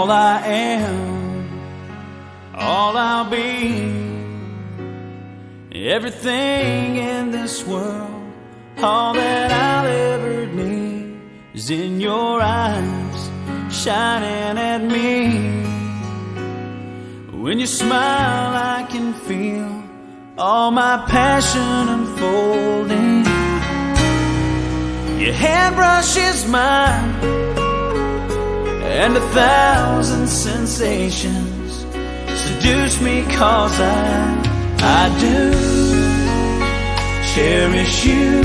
all I am, all I'll be, everything in this world, all that I'll ever need is in your eyes, shining at me. When you smile, I can feel all my passion unfolding. Your hand brushes mine, and 1,000 sensations seduce me, 'cause I do cherish you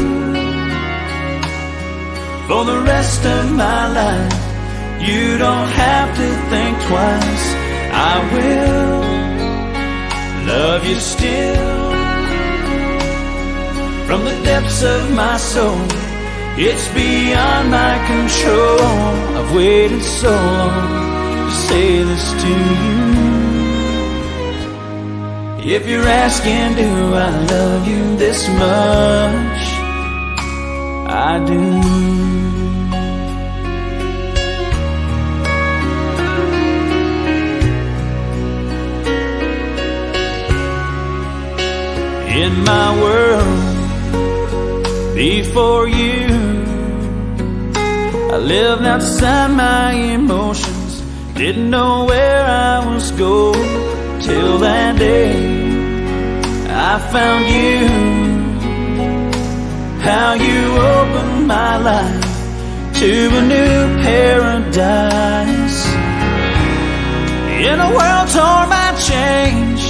for the rest of my life. You don't have to think twice, I will love you still from the depths of my soul. It's beyond my control. I've waited so long to say this to you. If you're asking, do I love you this much? I do. In my world before you, I lived outside my emotions, didn't know where I was going, till that day I found you. How you opened my life to a new paradise. In a world torn by change,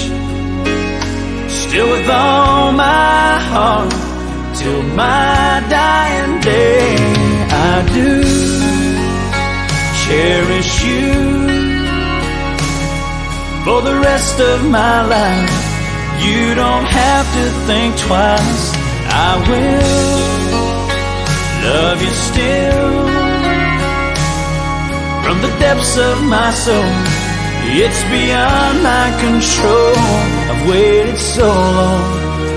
still with all my heart, till my dying day, I do cherish you for the rest of my life. You don't have to think twice, I will love you still from the depths of my soul. It's beyond my control. I've waited so long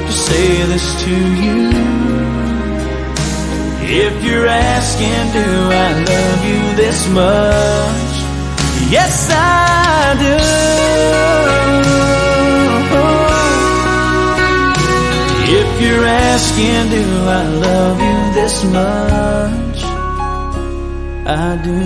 to say this to you. If you're asking, do I love you this much? Yes, I do. If you're asking, do I love you this much? I do.